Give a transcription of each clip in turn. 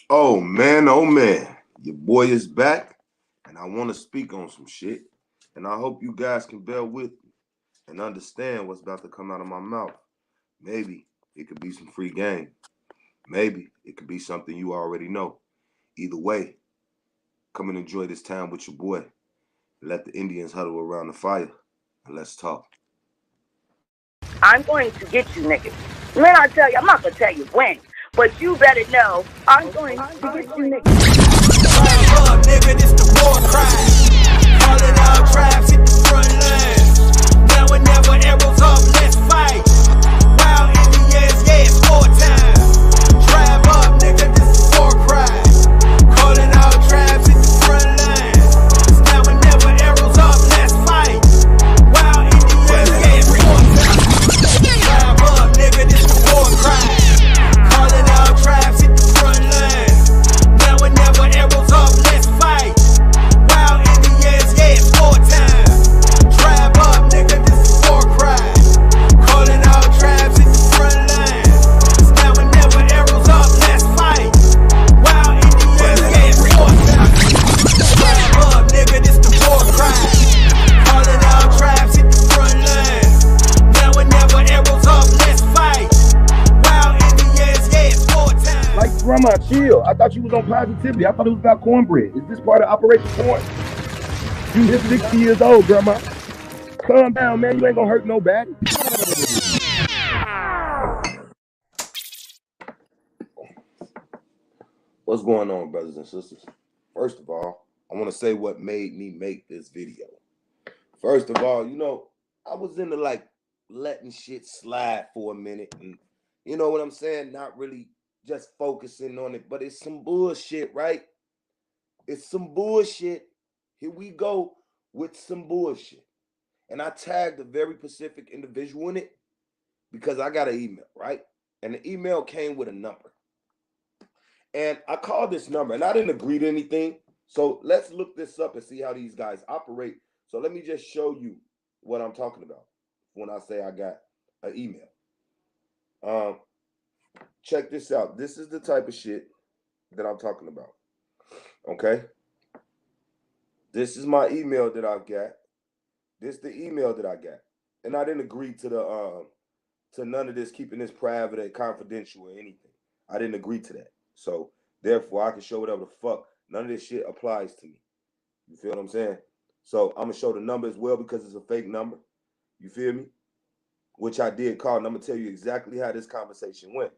Oh man, your boy is back, and I want to speak on some shit, and I hope you guys can bear with me and understand what's about to come out of my mouth. Maybe it could be some free game. Maybe it could be something you already know. Either way, come and enjoy this time with your boy. Let the Indians huddle around the fire, and let's talk. I'm going to get you niggas. When I tell you, I'm not going to tell you when, but you better know I'm going to get you niggas. Up, nigga, this the war cry. Calling all tribes, hit the front line. Now and never, arrows up, let's fight. Wild Indians, yeah, it's war time. Tribe up, nigga, this is war cry. Calling all tribes, hit the front line. Now and never, arrows up, let's fight. Wild Indians, yeah, it's war time. Tribe up, nigga, this is war cry. Calling all tribes, hit the front line. Now and never, arrows up, let's fight. Wild Indians, yeah, it's war time. Tribe up, nigga, this is war cry. Calling all tribes in the front line. It's now and never, arrows up, let's fight. Wild Indians, yeah, it's war time. Tribe up, nigga, this the war cry. Calling all tribes in the front line. Now and never, arrows up, let's fight. Wild Indians, yeah, it's war time. Like, grandma, chill. I thought you was on positivity. I thought it was about cornbread. Is this part of Operation Corn? You hit 60 years old, grandma. Calm down, man. You ain't gonna hurt nobody. What's going on, brothers and sisters? First of all, I want to say what made me make this video. First of all, I was into letting shit slide for a minute, and you know what I'm saying? Not really just focusing on it, but it's some bullshit, right? It's some bullshit. Here we go with some bullshit. And I tagged a very specific individual in it because I got an email, right? And the email came with a number. And I called this number, and I didn't agree to anything. So let's look this up and see how these guys operate. So let me just show you what I'm talking about when I say I got an email. Check this out. This is the type of shit that I'm talking about. Okay? This is my email that I've got. This is the email that I got. And I didn't agree to to none of this, keeping this private and confidential or anything. I didn't agree to that. So therefore I can show whatever the fuck. None of this shit applies to me. You feel what I'm saying? So I'm gonna show the number as well because it's a fake number. You feel me? Which I did call, and I'm gonna tell you exactly how this conversation went.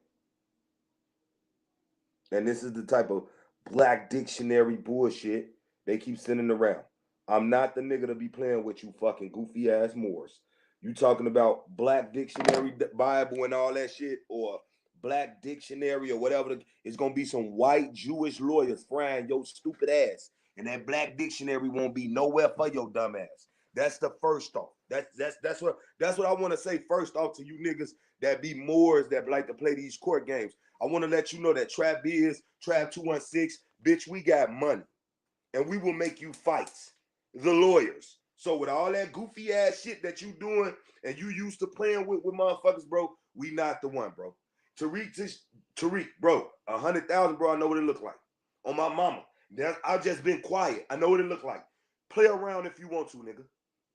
And this is the type of black dictionary bullshit they keep sending around. I'm not the nigga to be playing with you fucking goofy ass Moors. You talking about black dictionary Bible and all that shit, or black dictionary or whatever. It's gonna be some white Jewish lawyers frying your stupid ass. And that black dictionary won't be nowhere for your dumb ass. That's the first off. That's what I want to say first off to you niggas that be Moors that like to play these court games. I want to let you know that Trap Biz, Trap 216, bitch, we got money. And we will make you fight the lawyers. So with all that goofy ass shit that you doing and you used to playing with motherfuckers, bro, we not the one, bro. Tariq, bro, 100,000, bro, I know what it look like. On my mama. I've just been quiet. I know what it look like. Play around if you want to, nigga.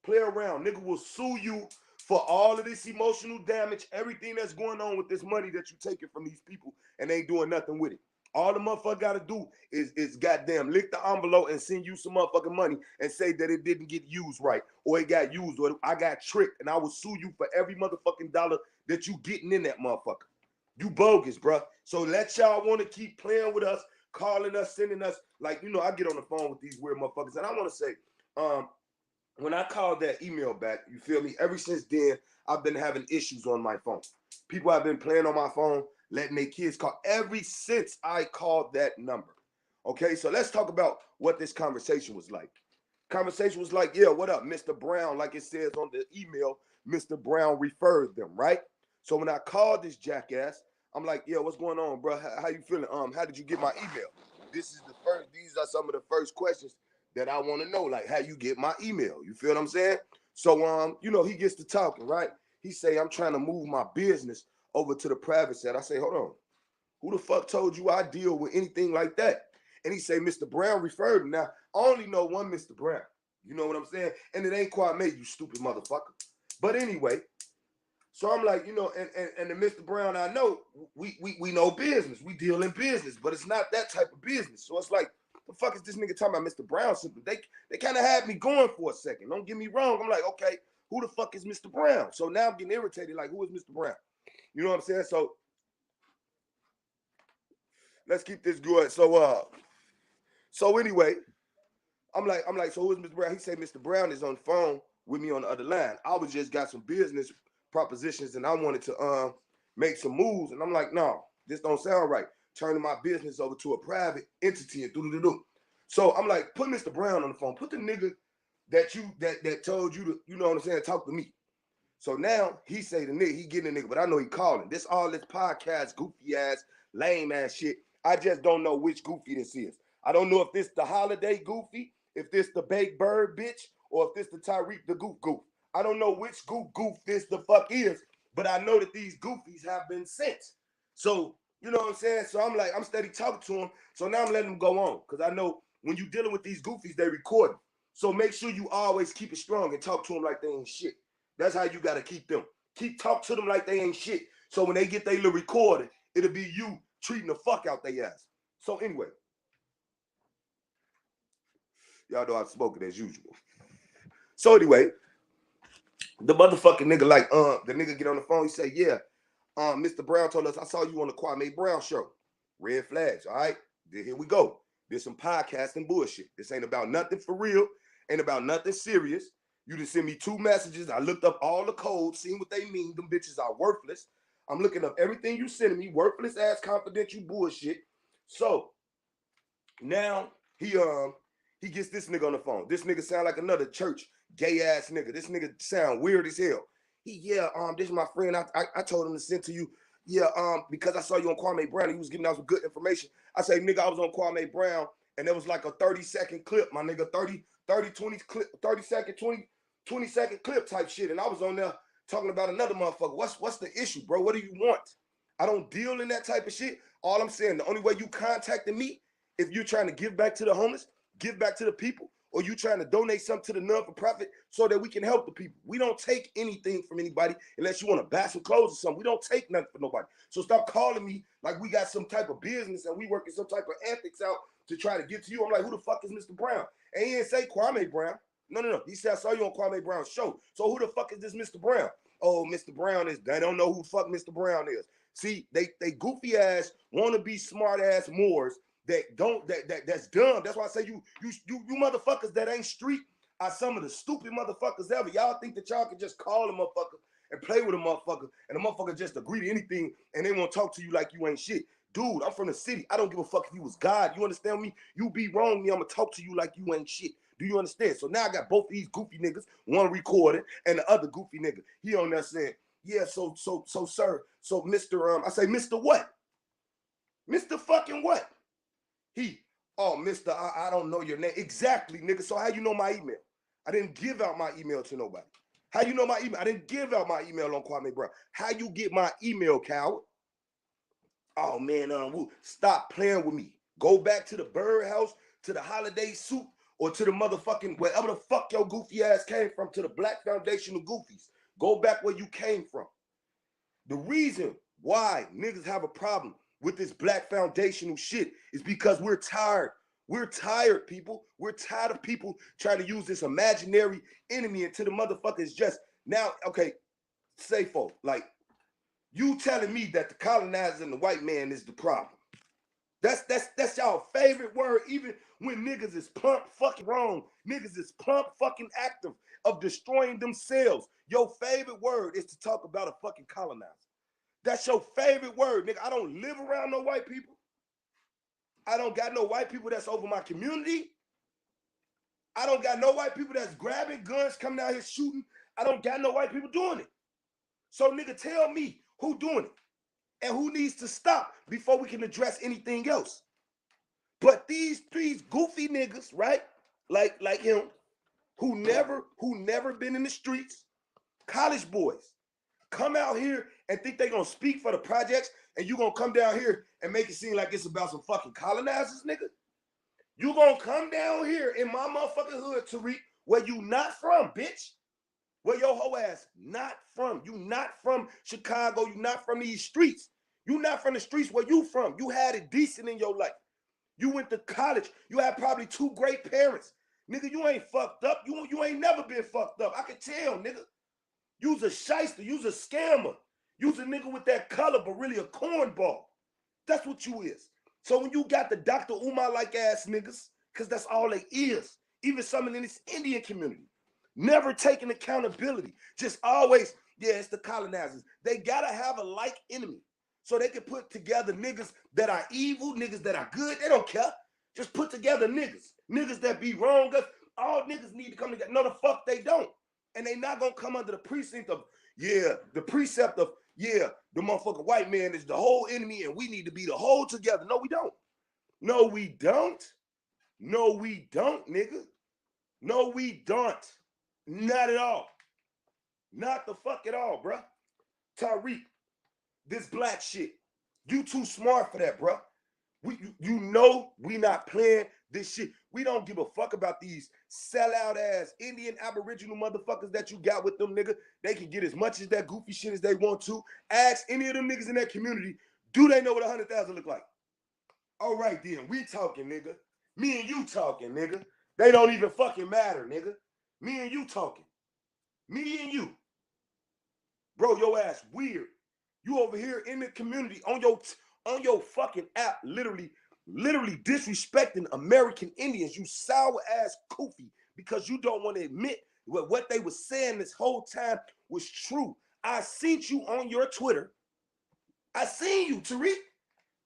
Play around. Nigga will sue you for all of this emotional damage, everything that's going on with this money that you taking from these people and ain't doing nothing with it. All the motherfucker got to do is goddamn lick the envelope and send you some motherfucking money and say that it didn't get used right, or it got used, or I got tricked, and I will sue you for every motherfucking dollar that you getting in that motherfucker. You bogus, bro. So let y'all want to keep playing with us, calling us, sending us, I get on the phone with these weird motherfuckers, and I want to say, when I called that email back, you feel me? Ever since then, I've been having issues on my phone. People have been playing on my phone, letting their kids call ever since I called that number. Okay, so let's talk about what this conversation was like. Conversation was like, yeah, what up, Mr. Brown? Like it says on the email, Mr. Brown referred them, right? So when I called this jackass, I'm like, yeah, what's going on, bro? How you feeling? How did you get my email? These are some of the first questions that I want to know, like how you get my email. You feel what I'm saying? So he gets to talking, right? He say, I'm trying to move my business over to the private side. I say, hold on. Who the fuck told you I deal with anything like that? And he say, Mr. Brown referred him. Now, I only know one Mr. Brown. You know what I'm saying? And it ain't quite me, you stupid motherfucker. But anyway, so I'm like, you know, and the Mr. Brown I know, we know business. We deal in business, but it's not that type of business. So it's like, the fuck is this nigga talking about Mr. Brown? Simply, they kind of had me going for a second. Don't get me wrong. I'm like, okay, who the fuck is Mr. Brown? So now I'm getting irritated. Like, who is Mr. Brown? You know what I'm saying? So let's keep this going. So anyway, I'm like, so who is Mr. Brown? He said Mr. Brown is on the phone with me on the other line. I was just got some business propositions and I wanted to make some moves. And I'm like, no, this don't sound right. Turning my business over to a private entity and do. So I'm like, put Mr. Brown on the phone. Put the nigga that told you to, you know what I'm saying, talk to me. So now he say the nigga, he getting the nigga, but I know he calling. This all this podcast, goofy ass, lame ass shit. I just don't know which goofy this is. I don't know if this the holiday goofy, if this the baked bird bitch, or if this the Tyreek the goof. I don't know which goof this the fuck is, but I know that these goofies have been sent. So, you know what I'm saying? So I'm like, I'm steady talking to him. So now I'm letting them go on. Because I know when you dealing with these goofies, they record them. So make sure you always keep it strong and talk to them like they ain't shit. That's how you got to keep them. Talk to them like they ain't shit. So when they get their little recording, it'll be you treating the fuck out their ass. So anyway, y'all know I'm smoking as usual. So anyway, the motherfucking nigga like, the nigga get on the phone, he say, yeah, Mr. Brown told us, I saw you on the Kwame Brown show. Red flags, all right? Here we go. There's some podcasting bullshit. This ain't about nothing for real. Ain't about nothing serious. You just send me 2 messages. I looked up all the codes, seen what they mean. Them bitches are worthless. I'm looking up everything you sending me, worthless ass confidential bullshit. So now he gets this nigga on the phone. This nigga sound like another church gay ass nigga. This nigga sound weird as hell. This is my friend. I told him to send to you. Yeah, because I saw you on Kwame Brown. He was giving out some good information. I say, nigga, I was on Kwame Brown, and there was like a 30-second clip, my nigga, 20 clip, 30-second, 20-second clip type shit. And I was on there talking about another motherfucker. What's the issue, bro? What do you want? I don't deal in that type of shit. All I'm saying, the only way you contacting me, if you're trying to give back to the homeless, give back to the people, or you trying to donate something to the non-for-profit so that we can help the people. We don't take anything from anybody unless you want to buy some clothes or something. We don't take nothing from nobody. So stop calling me like we got some type of business and we working some type of ethics out to try to get to you. I'm like, who the fuck is Mr. Brown? And he didn't say Kwame Brown. No. He said, I saw you on Kwame Brown's show. So who the fuck is this Mr. Brown? Oh, Mr. Brown is, they don't know who the fuck Mr. Brown is. See, they goofy ass, want to be smart ass Moors that's dumb. That's why I say you motherfuckers that ain't street are some of the stupid motherfuckers ever. Y'all think that y'all can just call a motherfucker and play with a motherfucker and a motherfucker just agree to anything and they won't talk to you like you ain't shit. Dude, I'm from the city. I don't give a fuck if you was God. You understand me? You be wrong me, I'm gonna talk to you like you ain't shit. Do you understand? So now I got both these goofy niggas, one recording and the other goofy nigga. He on there saying, yeah, so sir, so Mr. I say, Mr. what? Mr. fucking what? Mr. I don't know your name. Exactly, nigga. So how you know my email? I didn't give out my email to nobody. How you know my email? I didn't give out my email on Kwame Brown. How you get my email, coward? Oh, man, stop playing with me. Go back to the birdhouse, to the holiday soup, or to the motherfucking, wherever the fuck your goofy ass came from, to the Black Foundation of Goofies. Go back where you came from. The reason why niggas have a problem with this Black foundational shit is because we're tired. We're tired, people. We're tired of people trying to use this imaginary enemy until the motherfuckers just now, okay, say folk, like you telling me that the colonizer and the white man is the problem. That's y'all favorite word, even when niggas is plump fucking wrong. Niggas is plump fucking active of destroying themselves. Your favorite word is to talk about a fucking colonizer. That's your favorite word, nigga. I don't live around no white people. I don't got no white people that's over my community. I don't got no white people that's grabbing guns, coming out here shooting. I don't got no white people doing it. So, nigga, tell me who doing it and who needs to stop before we can address anything else. But these goofy niggas, right? Like him, who never been in the streets, college boys, come out here and think they gonna speak for the projects. and you gonna come down here and make it seem like it's about some fucking colonizers, nigga? You gonna come down here in my motherfucking hood, Tariq, where you not from, bitch? Where your whole ass not from? You not from Chicago. You not from these streets. You not from the streets where you from. You had it decent in your life. You went to college. You had probably 2 great parents. Nigga, you ain't fucked up. You ain't never been fucked up. I can tell, nigga. You's a shyster. You's a scammer. You's a nigga with that color, but really a cornball. That's what you is. So when you got the Dr. Umar-like ass niggas, because that's all they is, even some in this Indian community, never taking accountability, just always, yeah, it's the colonizers. They gotta have a like enemy so they can put together niggas that are evil, niggas that are good. They don't care. Just put together niggas that be wrong. All niggas need to come together. No, the fuck they don't. And they not gonna come under the precinct of, yeah, the precept of, yeah, the motherfucking white man is the whole enemy and we need to be the whole together. No, we don't. No, we don't. No, we don't, nigga. No, we don't. Not at all. Not the fuck at all, bruh. Tariq, this black shit, you too smart for that, bruh. You know we not playing this shit. We don't give a fuck about these sellout ass Indian Aboriginal motherfuckers that you got with them, nigga. They can get as much as that goofy shit as they want to. Ask any of them niggas in that community, do they know what 100,000 look like? All right then, we talking, nigga. Me and you talking, nigga. They don't even fucking matter, nigga. Me and you talking. Me and you. Bro, your ass weird. You over here in the community on your fucking app, literally disrespecting American Indians. You sour ass koofy because you don't want to admit what they were saying this whole time was true. I seen you on your Twitter. I seen you, Tariq,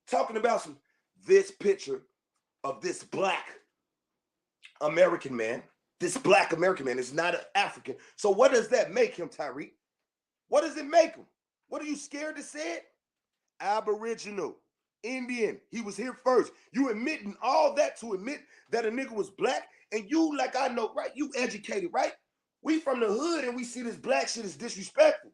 talking about this picture of this black American man. This black American man is not an African. So what does that make him, Tariq? What does it make him? What are you scared to say it? Aboriginal, Indian. He was here first. You admitting all that to admit that a nigga was black, and you, like I know, right? You educated, right? We from the hood and we see this black shit is disrespectful.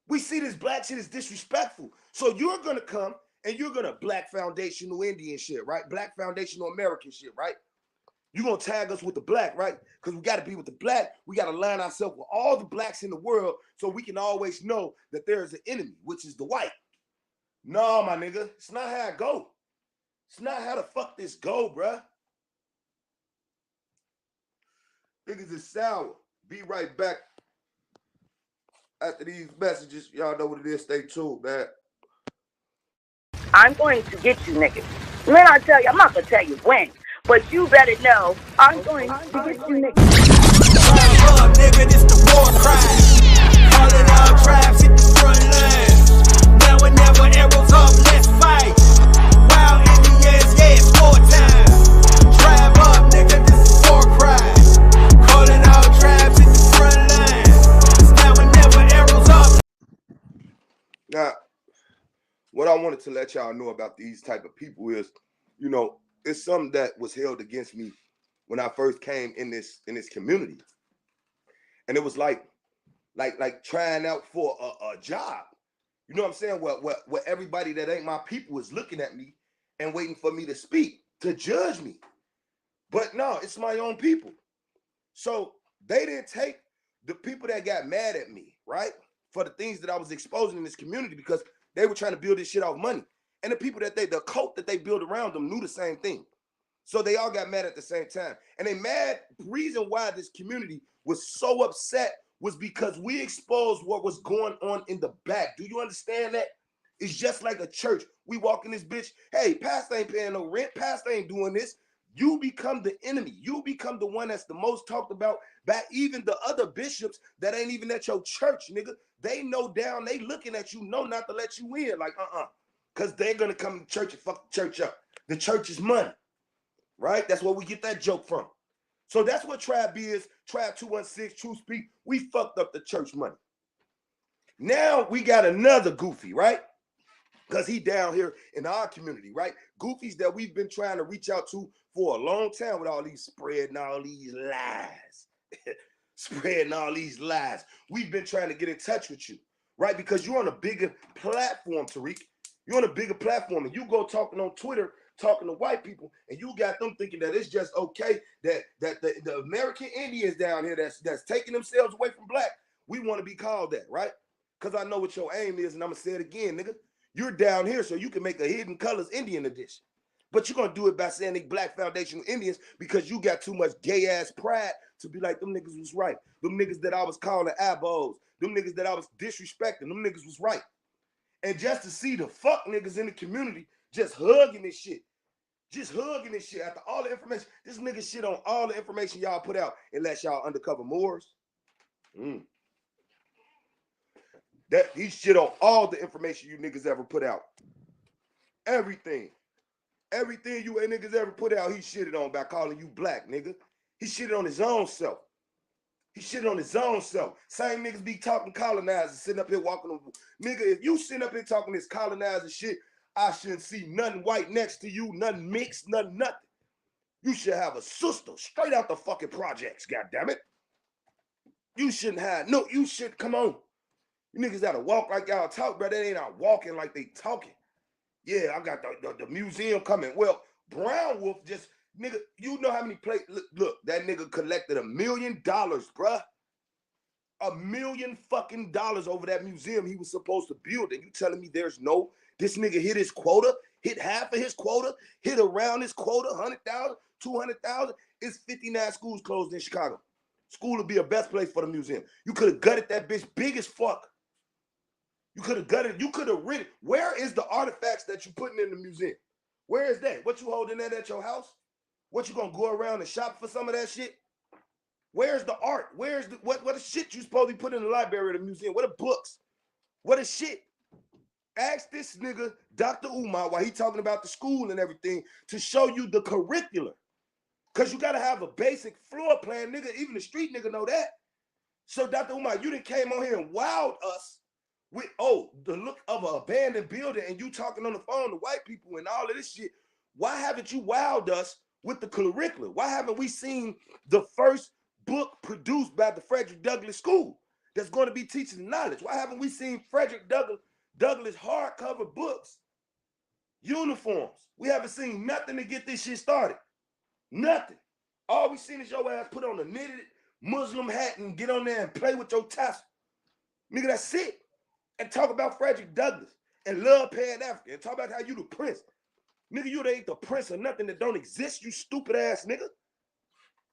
We see this black shit is disrespectful. So you're gonna come and you're gonna black foundational Indian shit, right? Black foundational American shit, right? You're gonna tag us with the black, right? Because we gotta be with the black. We gotta line ourselves with all the blacks in the world so we can always know that there is an enemy, which is the white. No, my nigga, it's not how it go. It's not how the fuck this go, bruh. Niggas is sour. Be right back after these messages. Y'all know what it is. Stay tuned, man. I'm going to get you niggas. When I tell you, I'm not going to tell you when, but you better know I'm going to get you niggas. Rise up, nigga, this the war cry. Calling all tribes, hit the front line. Now and never, arrows up, let's fight. Wild Indians, yeah, it's war time. Tribe up, nigga, this is war cry. Calling all tribes, hit the front line. Now and never, arrows up. Now, what I wanted to let y'all know about these type of people is, you know, it's something that was held against me when I first came in this community. And it was like trying out for a job. You know what I'm saying? Where everybody that ain't my people is looking at me and waiting for me to speak, to judge me. But no, it's my own people. So they didn't take the people that got mad at me, right? For the things that I was exposing in this community, because they were trying to build this shit off money. And the people that the cult that they built around them knew the same thing. So they all got mad at the same time. And they mad, reason why this community was so upset was because we exposed what was going on in the back. Do you understand that? It's just like a church. We walk in this bitch, hey, pastor ain't paying no rent. Pastor ain't doing this. You become the enemy. You become the one that's the most talked about by even the other bishops that ain't even at your church, nigga. They know down, they looking at you, know not to let you in. Like, because they're going to come to church and fuck the church up. The church is money, right? That's where we get that joke from. So that's what Tribe is. Tribe 216, True Speak. We fucked up the church money. Now we got another goofy, right? Because he down here in our community, right? Goofies that we've been trying to reach out to for a long time with all these spreading all these lies. Spreading all these lies. We've been trying to get in touch with you, right? Because you're on a bigger platform, Tariq. You're on a bigger platform, and you go talking on Twitter, talking to white people, and you got them thinking that it's just okay that the American Indians down here that's taking themselves away from black, we want to be called that, right? Because I know what your aim is, and I'm gonna say it again, nigga. You're down here so you can make a Hidden Colors Indian edition. But you're gonna do it by saying they Black Foundational Indians because you got too much gay ass pride to be like, them niggas was right. Them niggas that I was calling abos, them niggas that I was disrespecting, them niggas was right. And just to see the fuck niggas in the community just hugging this shit. Just hugging this shit after all the information. This nigga shit on all the information y'all put out unless y'all undercover Moors. That he shit on all the information you niggas ever put out. Everything. Everything you niggas ever put out, he shitted on by calling you black, nigga. He shitted on his own self. He shitted on his own self. Same niggas be talking colonizers, sitting up here walking on. Nigga, if you sitting up here talking this colonizer shit, I shouldn't see nothing white next to you, nothing mixed, nothing. You should have a sister straight out the fucking projects, goddammit. You shouldn't have, no, you should, come on. You niggas gotta walk like y'all talk, bro. They ain't out walking like they talking. Yeah, I got the museum coming. Well, Brown Wolf just, nigga, you know how many plates, look, that nigga collected $1 million, bruh. $1 million fucking dollars over that museum he was supposed to build. And you telling me there's no, this nigga hit his quota, hit half of his quota, hit around his quota, 100,000, 200,000. It's 59 schools closed in Chicago. School would be a best place for the museum. You could have gutted that bitch big as fuck. You could have gutted, you could have rid it. Where is the artifacts that you putting in the museum? Where is that? What you holding that at your house? What you gonna go around and shop for some of that shit? Where's the art? Where's the what the shit you supposed to put in the library or the museum? What are books? What is shit? Ask this nigga, Dr. Umar, while he talking about the school and everything, to show you the curriculum. Because you gotta have a basic floor plan, nigga. Even the street nigga know that. So Dr. Umar, you done came on here and wowed us with, the look of an abandoned building, and you talking on the phone to white people and all of this shit. Why haven't you wowed us with the curriculum? Why haven't we seen the first book produced by the Frederick Douglass School that's going to be teaching knowledge? Why haven't we seen Frederick Douglass hardcover books, uniforms? We haven't seen nothing to get this shit started. Nothing. All we seen is your ass put on a knitted Muslim hat and get on there and play with your tassel. Nigga, that's it. And talk about Frederick Douglass and love Pan-African and talk about how you the prince. Nigga, you ain't the prince of nothing that don't exist, you stupid ass nigga.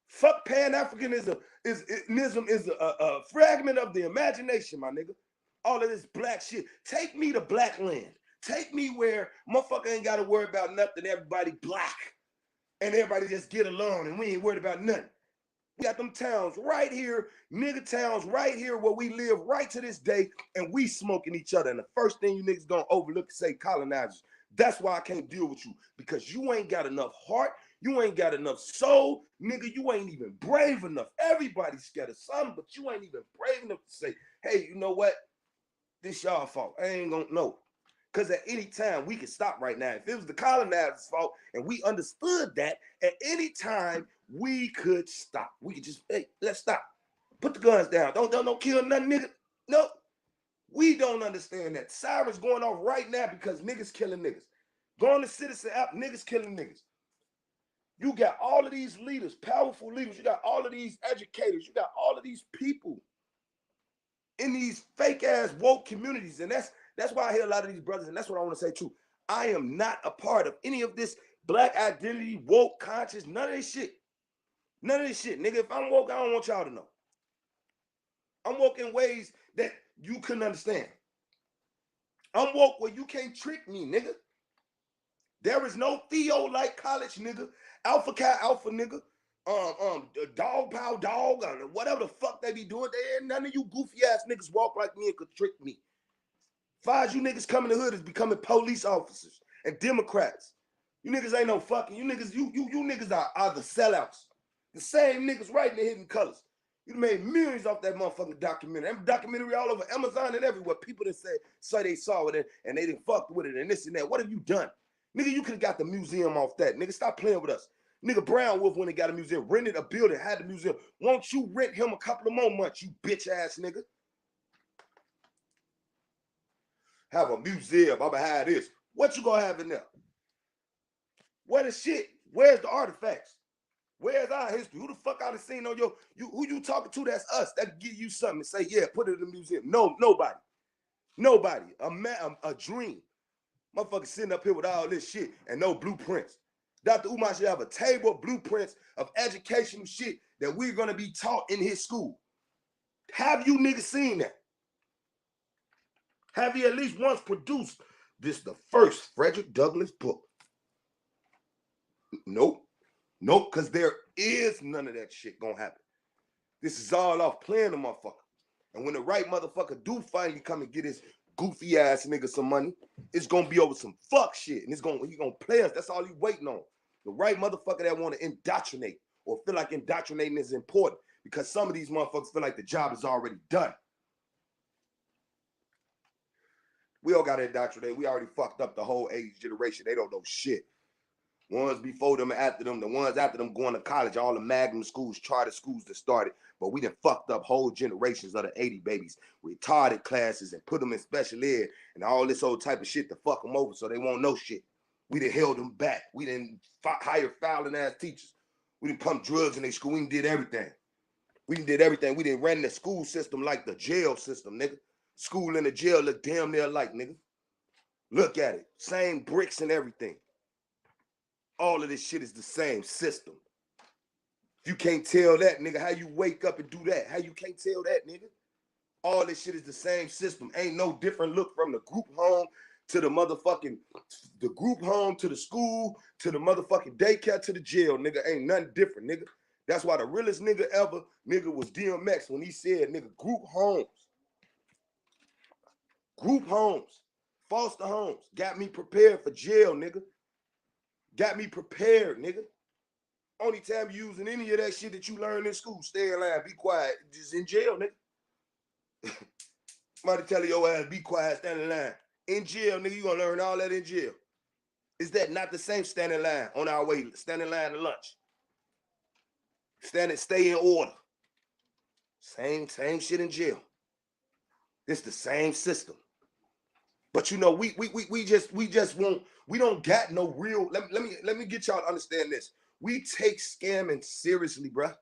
Fuck Pan-Africanism is a fragment of the imagination, my nigga. All of this black shit. Take me to black land. Take me where motherfucker ain't got to worry about nothing. Everybody black. And everybody just get along and we ain't worried about nothing. We got them towns right here, nigga towns right here where we live right to this day, and we smoking each other. And the first thing you niggas gonna overlook is say colonizers. That's why I can't deal with you, because you ain't got enough heart, you ain't got enough soul, nigga, you ain't even brave enough. Everybody's scared of something, but you ain't even brave enough to say, hey, you know what? This y'all fault. I ain't gonna know. Because at any time, we can stop right now. If it was the colonizers' fault and we understood that, at any time, we could stop. We could just, hey, let's stop. Put the guns down. Don't kill nothing, nigga. No. We don't understand that. Sirens going off right now because niggas killing niggas. Going to Citizen app, niggas killing niggas. You got all of these leaders, powerful leaders. You got all of these educators. You got all of these people in these fake-ass woke communities. And that's why I hear a lot of these brothers, and that's what I want to say too. I am not a part of any of this black identity, woke, conscious, none of this shit. None of this shit. Nigga, if I'm woke, I don't want y'all to know. I'm woke in ways that you couldn't understand. I'm woke where you can't trick me, nigga. There is no Theo-like college, nigga. Alpha Chi Alpha, nigga. Dog pow dog, whatever the fuck they be doing. None of you goofy ass niggas walk like me and could trick me. Five you niggas come in the hood is becoming police officers and Democrats. You niggas ain't no fucking, you niggas are the sellouts. The same niggas right in the Hidden Colors. You made millions off that motherfucking documentary. That documentary all over Amazon and everywhere. People that say they saw it and they didn't fuck with it and this and that. What have you done? Nigga, you could have got the museum off that. Nigga, stop playing with us. Nigga, Brown Wolf when he got a museum, rented a building, had the museum. Won't you rent him a couple of more months, you bitch ass nigga? Have a museum. I'm gonna have this. What you gonna have in there? Where the shit? Where's the artifacts? Where's our history? Who the fuck I done seen on who you talking to? That's us. That give you something to say, yeah, put it in the museum. No, nobody. Nobody. A dream. Motherfucker sitting up here with all this shit and no blueprints. Dr. Umar should have a table of blueprints of educational shit that we're gonna be taught in his school. Have you niggas seen that? Have you at least once produced this the first Frederick Douglass book? Nope. Nope, because there is none of that shit gonna happen. This is all off playing the motherfucker. And when the right motherfucker do finally come and get his goofy ass nigga some money, it's gonna be over some fuck shit. And he gonna play us. That's all he waiting on. The right motherfucker that wanna indoctrinate or feel like indoctrinating is important. Because some of these motherfuckers feel like the job is already done. We all got to indoctrinate. We already fucked up the whole age generation. They don't know shit. Ones before them and after them, the ones after them going to college, all the Magnum schools, charter schools that started. But we done fucked up whole generations of the 80 babies, retarded classes, and put them in special ed and all this old type of shit to fuck them over so they won't know shit. We done held them back. We done hire fouling ass teachers. We done pump drugs in their school. We done did everything. We done did everything. We done ran the school system like the jail system, nigga. School and the jail look damn near alike, nigga. Look at it. Same bricks and everything. All of this shit is the same system. If you can't tell that, nigga, how you wake up and do that? How you can't tell that, nigga? All this shit is the same system. Ain't no different look from the group home to the motherfucking, the group home to the school to the motherfucking daycare to the jail, nigga. Ain't nothing different, nigga. That's why the realest nigga ever, nigga, was DMX when he said, nigga, group homes. Group homes, foster homes, got me prepared for jail, nigga. Got me prepared, nigga. Only time you using any of that shit that you learn in school, stay in line, be quiet, just in jail, nigga. Somebody tell your ass, be quiet, stand in line. In jail, nigga, you gonna learn all that in jail. Is that not the same standing line on our way, standing line to lunch? Stay in order. Same shit in jail. It's the same system. But you know, we just won't, we don't got no real, let me get y'all to understand this. We take scamming seriously, bruh.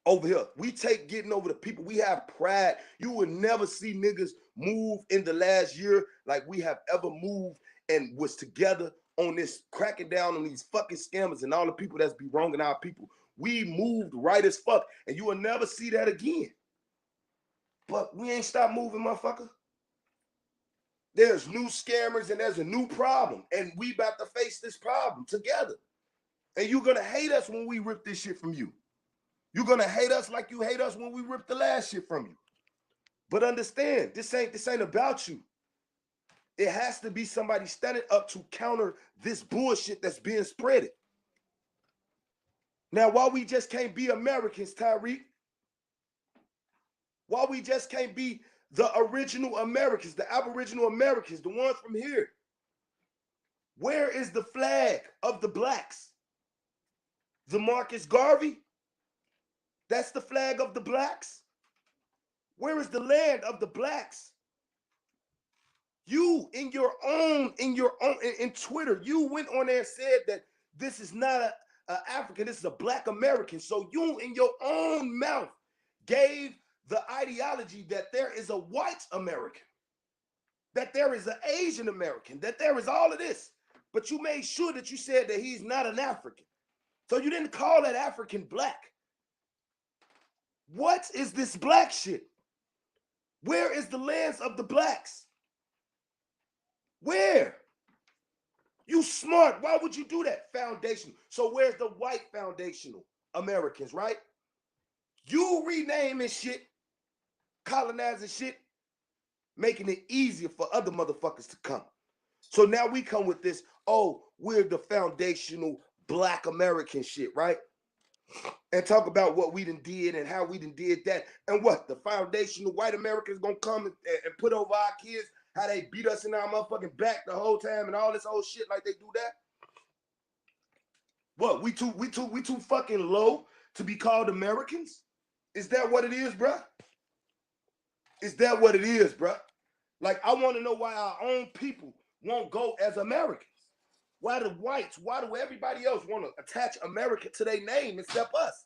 Over here. We take getting over the people. We have pride. You would never see niggas move in the last year like we have ever moved and was together on this, cracking down on these fucking scammers and all the people that's be wronging our people. We moved right as fuck, and you will never see that again. But we ain't stopped moving, motherfucker. There's new scammers and there's a new problem. And we about to face this problem together. And you're going to hate us when we rip this shit from you. You're going to hate us like you hate us when we rip the last shit from you. But understand, this ain't about you. It has to be somebody standing up to counter this bullshit that's being spreaded. Now, why we just can't be Americans, Tyreek? Why we just can't be the original Americans, the Aboriginal Americans, the ones from here? Where is the flag of the blacks? The Marcus Garvey? That's the flag of the blacks? Where is the land of the blacks? You in Twitter, you went on there and said that this is not a African, this is a black American. So you in your own mouth gave the ideology that there is a white American, that there is an Asian American, that there is all of this. But you made sure that you said that he's not an African. So you didn't call that African black. What is this black shit? Where is the lands of the blacks? Where? You smart. Why would you do that? Foundational. So where's the white foundational Americans, right? You renaming shit, colonizing shit, making it easier for other motherfuckers to come. So now we come with this, oh, we're the foundational black American shit, right? And talk about what we done did and how we done did that. And what? The foundational white Americans gonna come and put over our kids, how they beat us in our motherfucking back the whole time and all this old shit like they do that? What, we too fucking low to be called Americans? Is that what it is, bruh? Is that what it is, bruh? Like, I want to know why our own people won't go as Americans? Why do whites, why do everybody else want to attach America to their name except us?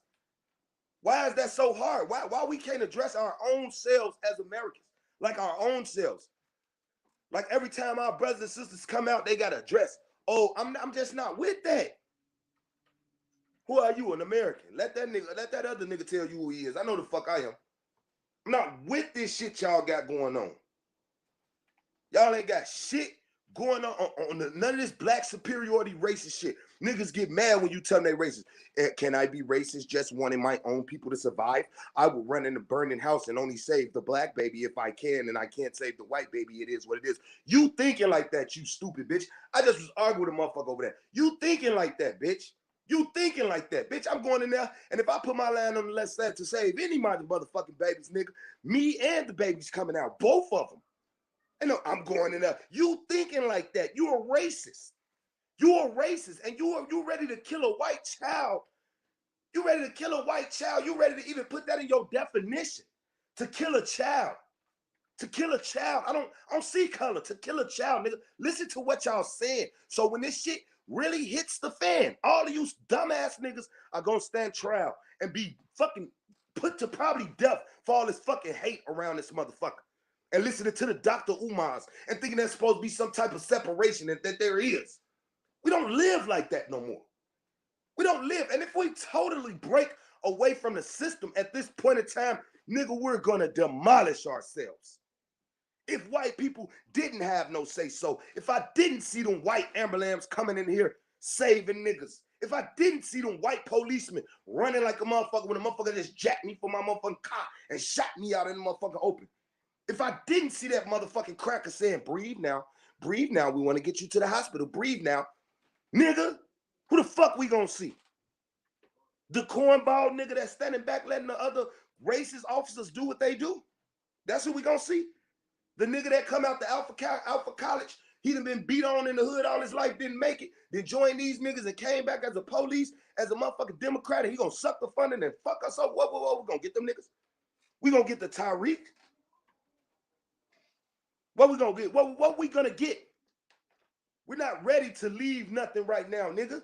Why is that so hard? Why we can't address our own selves as Americans? Like our own selves. Like every time our brothers and sisters come out, they got to address, oh, I'm just not with that. Who are you, an American? Let that other nigga tell you who he is. I know the fuck I am. I'm not with this shit y'all got going on. Y'all ain't got shit going on none of this black superiority racist shit. Niggas get mad when you tell them they racist. Can I be racist just wanting my own people to survive? I will run in a burning house and only save the black baby if I can, and I can't save the white baby. It is what it is. You thinking like that, you stupid bitch. I just was arguing with a motherfucker over there. You thinking like that, bitch. You thinking like that, bitch. I'm going in there, and if I put my land on the left side to save any of my motherfucking babies, nigga, me and the babies coming out, both of them. And I'm going in there. You thinking like that. You a racist. You a racist. And you ready to kill a white child. You ready to kill a white child. You ready to even put that in your definition. To kill a child. To kill a child. I don't see color. To kill a child, nigga. Listen to what y'all saying. So when this shit really hits the fan, all of you dumbass niggas are gonna stand trial and be fucking put to probably death for all this fucking hate around this motherfucker. And listening to the Dr. Umars and thinking there's supposed to be some type of separation that there is. We don't live like that no more. We don't live. And if we totally break away from the system at this point in time, nigga, we're going to demolish ourselves. If white people didn't have no say so, if I didn't see them white ambulance coming in here saving niggas, if I didn't see them white policemen running like a motherfucker when a motherfucker just jacked me for my motherfucking car and shot me out in the motherfucking open. If I didn't see that motherfucking cracker saying, breathe now, we want to get you to the hospital, breathe now, nigga, who the fuck we gonna see? The cornball nigga that's standing back letting the other racist officers do what they do? That's who we gonna see? The nigga that come out the Alpha College, he done been beat on in the hood all his life, didn't make it, then joined these niggas and came back as a police, as a motherfucking Democrat, and he gonna suck the funding and fuck us up. What we gonna get them niggas? We gonna get the Tyreek? What we gonna get? What we gonna get? We're not ready to leave nothing right now, nigga.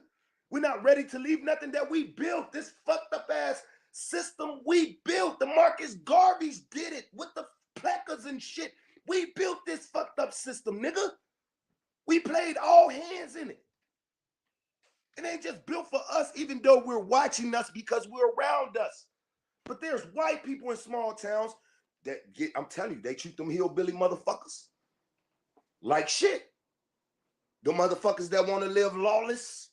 We're not ready to leave nothing that we built. This fucked up ass system we built. The Marcus Garveys did it with the placards and shit. We built this fucked up system, nigga. We played all hands in it. It ain't just built for us, even though we're watching us because we're around us. But there's white people in small towns that get, I'm telling you, they treat them hillbilly motherfuckers like shit. The motherfuckers that want to live lawless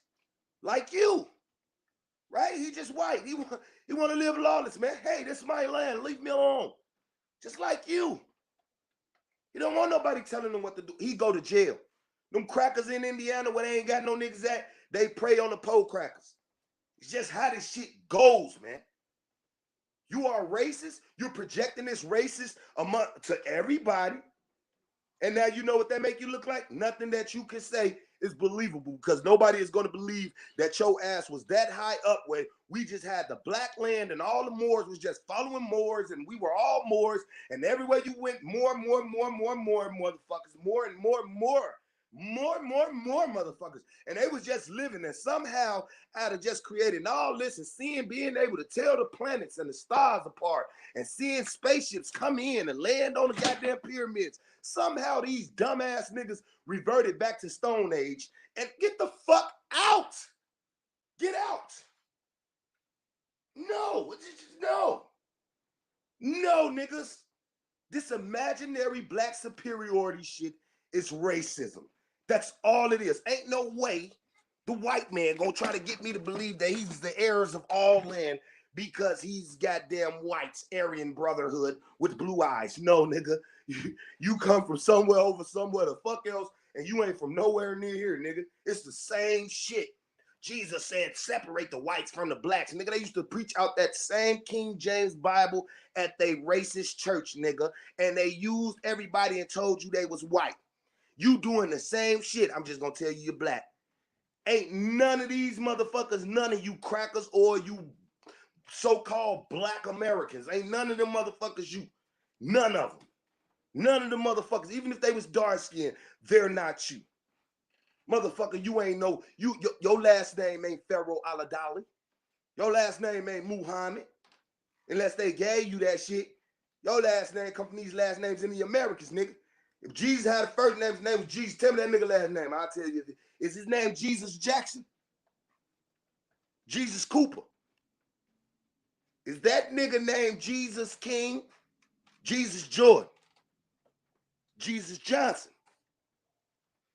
like you, right? He just white. He want to live lawless, man. Hey, this is my land. Leave me alone. Just like you. He don't want nobody telling him what to do. He go to jail. Them crackers in Indiana where they ain't got no niggas at, they prey on the pole crackers. It's just how this shit goes, man. You are racist. You're projecting this racist to everybody. And now you know what that make you look like? Nothing that you can say is believable because nobody is going to believe that your ass was that high up where we just had the black land and all the Moors was just following Moors and we were all Moors and everywhere you went more motherfuckers, more motherfuckers. And they was just living and somehow out of just creating all this and being able to tell the planets and the stars apart and seeing spaceships come in and land on the goddamn pyramids. Somehow these dumbass niggas reverted back to Stone Age and get the fuck out. Get out. No, niggas. This imaginary black superiority shit is racism. That's all it is. Ain't no way the white man gonna try to get me to believe that he's the heirs of all land because he's goddamn whites, Aryan Brotherhood with blue eyes. No, nigga. You come from somewhere over somewhere the fuck else, and you ain't from nowhere near here, nigga. It's the same shit. Jesus said, separate the whites from the blacks. Nigga, they used to preach out that same King James Bible at they racist church, nigga, and they used everybody and told you they was white. You doing the same shit. I'm just gonna tell you you're black. Ain't none of these motherfuckers, none of you crackers or you so-called black Americans, ain't none of them motherfuckers you. None of them. None of the motherfuckers, even if they was dark skinned, they're not you. Motherfucker, you ain't know, your last name ain't Pharaoh Aladali. Your last name ain't Muhammad. Unless they gave you that shit. Your last name come from these last names in the Americas, nigga. If Jesus had a first name, his name was Jesus. Tell me that nigga last name. I'll tell you. Is his name Jesus Jackson? Jesus Cooper? Is that nigga named Jesus King? Jesus Jordan? Jesus Johnson?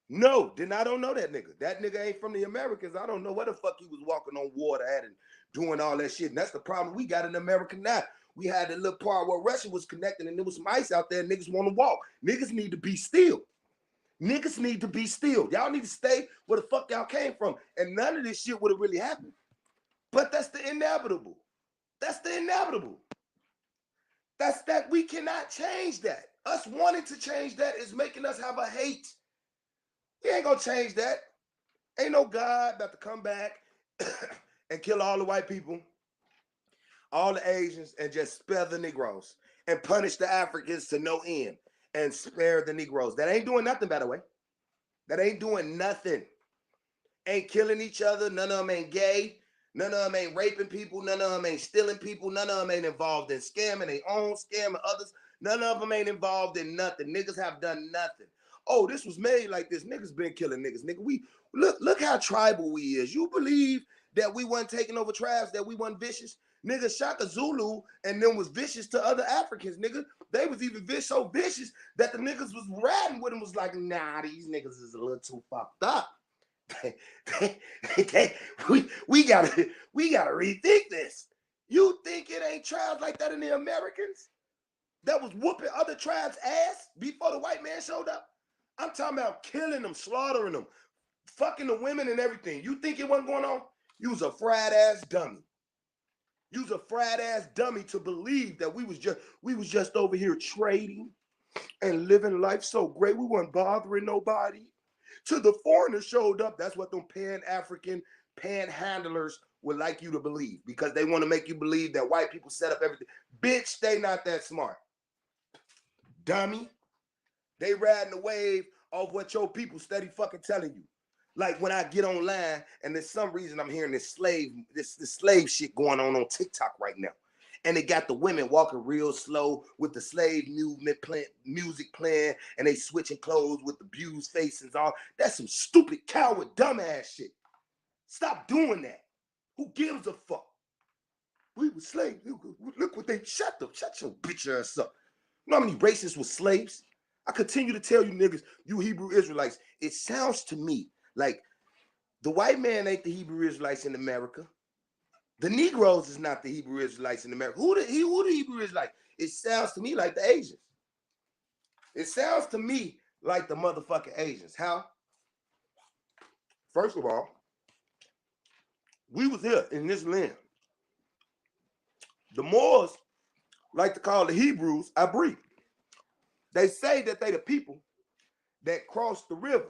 No, then I don't know that nigga. That nigga ain't from the Americas. I don't know what the fuck he was walking on water at and doing all that shit. And that's the problem we got in America now. We had the little part where Russia was connecting and there was some ice out there and niggas want to walk. Niggas need to be still. Niggas need to be still. Y'all need to stay where the fuck y'all came from. And none of this shit would have really happened. But that's the inevitable. That's the inevitable. That's that. We cannot change that. Us wanting to change that is making us have a hate. We ain't gonna change that. Ain't no God about to come back and kill all the white people, all the Asians, and just spare the Negroes and punish the Africans to no end and spare the Negroes. That ain't doing nothing, by the way. That ain't doing nothing. Ain't killing each other. None of them ain't gay. None of them ain't raping people. None of them ain't stealing people. None of them ain't involved in scamming their own, scamming others. None of them ain't involved in nothing. Niggas have done nothing. Oh, this was made like this. Niggas been killing niggas. Nigga, we look how tribal we is. You believe that we wasn't taking over tribes, that we wasn't vicious? Nigga, Shaka Zulu and them was vicious to other Africans, nigga. They was even so vicious that the niggas was riding with them was like, nah, these niggas is a little too fucked up. we gotta rethink this. You think it ain't tribes like that in the Americans that was whooping other tribes' ass before the white man showed up? I'm talking about killing them, slaughtering them, fucking the women and everything. You think it wasn't going on? You was a fried ass dummy. You was a fried ass dummy to believe that we was just over here trading and living life so great we weren't bothering nobody. Till the foreigners showed up. That's what them pan-African panhandlers would like you to believe, because they want to make you believe that white people set up everything. Bitch, they not that smart. Dummy. They riding the wave of what your people steady fucking telling you. Like when I get online and there's some reason I'm hearing this slave shit going on TikTok right now. And they got the women walking real slow with the slave music playing, and they switching clothes with the abused faces all. That's some stupid, coward, dumbass shit. Stop doing that. Who gives a fuck? We were slaves. Look what they shut your bitch ass up. You know how many racists were slaves? I continue to tell you niggas, you Hebrew Israelites, it sounds to me like the white man ain't the Hebrew Israelites in America. The Negroes is not the Hebrew Israelites in America. Who the Hebrew Israelites? It sounds to me like the Asians. It sounds to me like the motherfucking Asians. How? First of all, we was here in this land. The Moors like to call the Hebrews Abri. They say that they the people that crossed the river.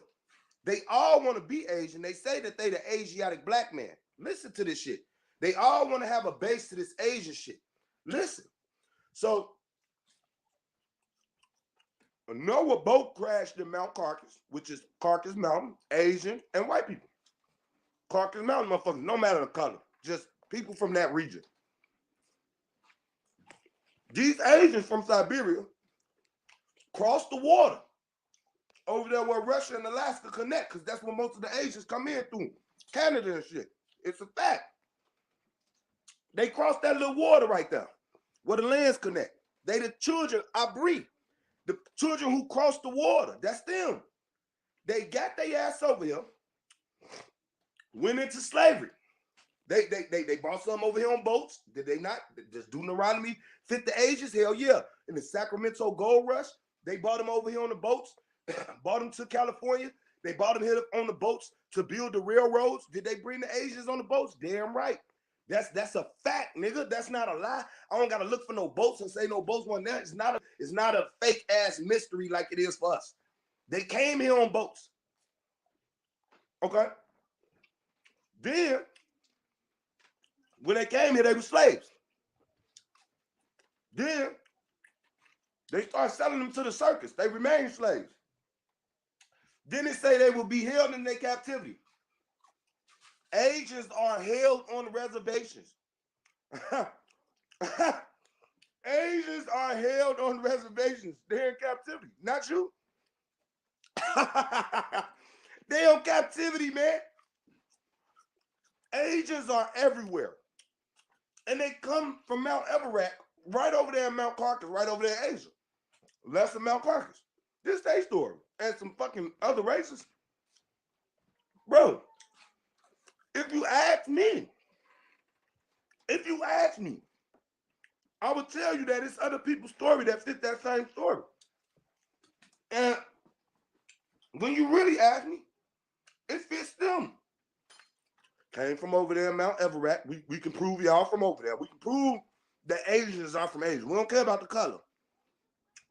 They all want to be Asian. They say that they the Asiatic black man. Listen to this shit. They all want to have a base to this Asian shit. Listen. So Noah boat crashed in Mount Carcass, which is Carcass Mountain, Asian and white people. Carcass Mountain, motherfuckers, no matter the color, just people from that region. These Asians from Siberia crossed the water over there where Russia and Alaska connect, because that's where most of the Asians come in through, Canada and shit. It's a fact. They crossed that little water right there where the lands connect. They the children, Abri, the children who crossed the water. That's them. They got their ass over here, went into slavery. They brought some over here on boats. Did they not? Just Deuteronomy fit the ages? Hell yeah. In the Sacramento Gold Rush, they brought them over here on the boats, brought them to California. They brought them here on the boats to build the railroads. Did they bring the Asians on the boats? Damn right. That's a fact, nigga. That's not a lie. I don't gotta look for no boats and say no boats weren't there. It's not a fake ass mystery like it is for us. They came here on boats. Okay. Then when they came here, they were slaves. Then they started selling them to the circus. They remained slaves. Then it say they will be held in their captivity. Asians are held on reservations. Asians are held on reservations. They're in captivity. Not you. They on captivity, man. Asians are everywhere. And they come from Mount Everett, right over there in Mount Carcass, right over there in Asia. Less than Mount Carcass. This is their story. And some fucking other races. Bro, if you ask me, I would tell you that it's other people's story that fit that same story. And when you really ask me, it fits them. Came from over there in Mount Everett. We can prove y'all from over there. We can prove that Asians are from Asia. We don't care about the color.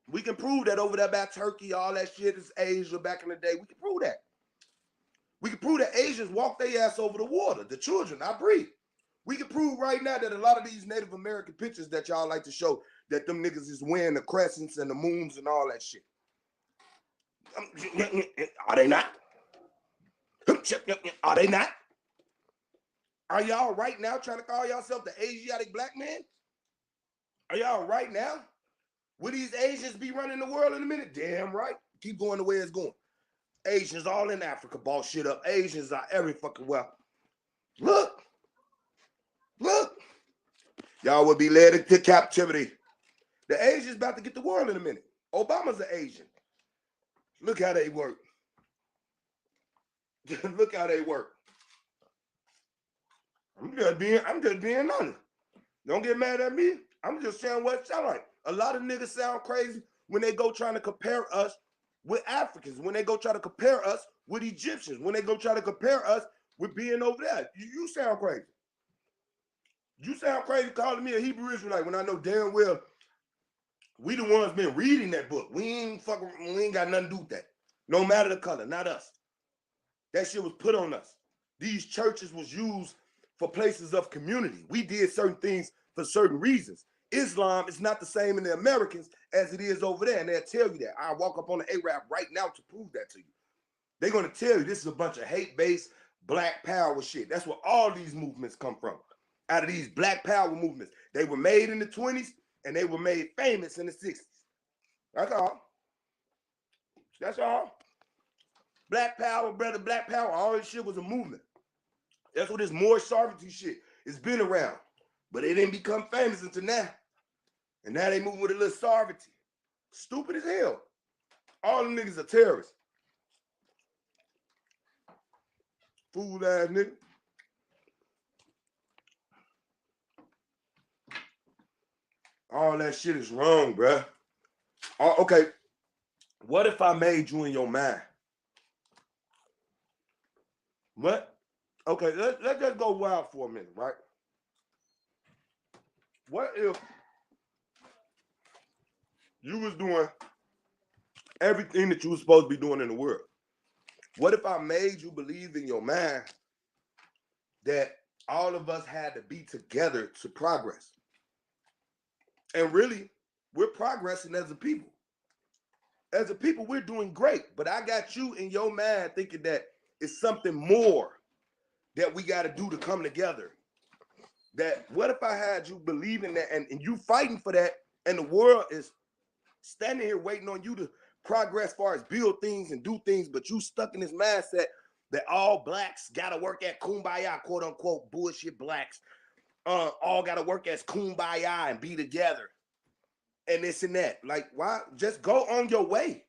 We can prove that over there by Turkey, all that shit is Asia back in the day. We can prove that. We can prove that Asians walk their ass over the water. The children, I breathe. We can prove right now that a lot of these Native American pictures that y'all like to show, that them niggas is wearing the crescents and the moons and all that shit. Are they not? Are they not? Are y'all right now trying to call yourself the Asiatic black man? Are y'all right now? Will these Asians be running the world in a minute? Damn right. Keep going the way it's going. Asians all in Africa ball shit up. Asians are every fucking well. Look. Y'all will be led into captivity. The Asians about to get the world in a minute. Obama's an Asian. Look how they work. Look how they work. I'm just being honest. Don't get mad at me. I'm just saying what it sound like. A lot of niggas sound crazy when they go trying to compare us with Africans, when they go try to compare us with Egyptians, when they go try to compare us with being over there. You sound crazy. You sound crazy calling me a Hebrew Israelite when I know damn well we the ones been reading that book. We ain't got nothing to do with that. No matter the color, not us. That shit was put on us. These churches was used for places of community. We did certain things for certain reasons. Islam is not the same in the Americans as it is over there, and they'll tell you that. I walk up on the Arab right now to prove that to you. They're going to tell you this is a bunch of hate-based black power shit. That's where all these movements come from. Out of these black power movements. They were made in the 20s, and they were made famous in the 60s. That's all. That's all. Black power, brother, black power, all this shit was a movement. That's what this Moorish sovereignty shit has been around. But they didn't become famous until now. And now they move with a little sovereignty. Stupid as hell. All them niggas are terrorists. Fool ass nigga. All that shit is wrong, bruh. Okay. What if I made you in your mind? What? Okay, let's just go wild for a minute, right? What if you was doing everything that you was supposed to be doing in the world? What if I made you believe in your mind that all of us had to be together to progress? And really, we're progressing as a people. As a people, we're doing great. But I got you in your mind thinking that it's something more that we got to do to come together. That what if I had you believing that and you fighting for that, and the world is standing here waiting on you to progress as far as build things and do things, but you stuck in this mindset that all blacks got to work at kumbaya, quote unquote, bullshit blacks. All got to work as kumbaya and be together and this and that. Like, why? Just go on your way.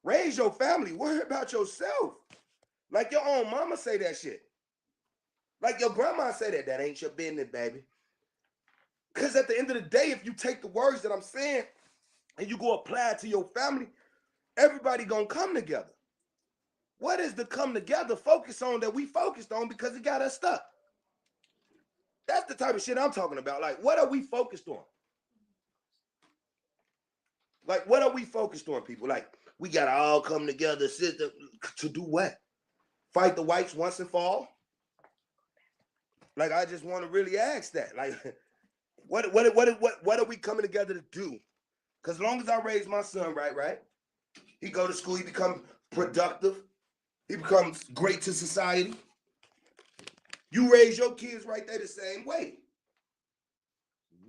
Raise your family. Worry about yourself. Like your own mama say that shit. Like your grandma say that. That ain't your business, baby. Because at the end of the day, if you take the words that I'm saying and you go apply it to your family, everybody gonna come together. What is the come together focus on that we focused on because it got us stuck? That's the type of shit I'm talking about. Like, what are we focused on? Like, what are we focused on, people? Like, we gotta all come together, to do what? Fight the whites once and for all? Like, I just want to really ask that. Like, what are we coming together to do? Because as long as I raise my son right, he go to school, he become productive. He becomes great to society. You raise your kids right there the same way.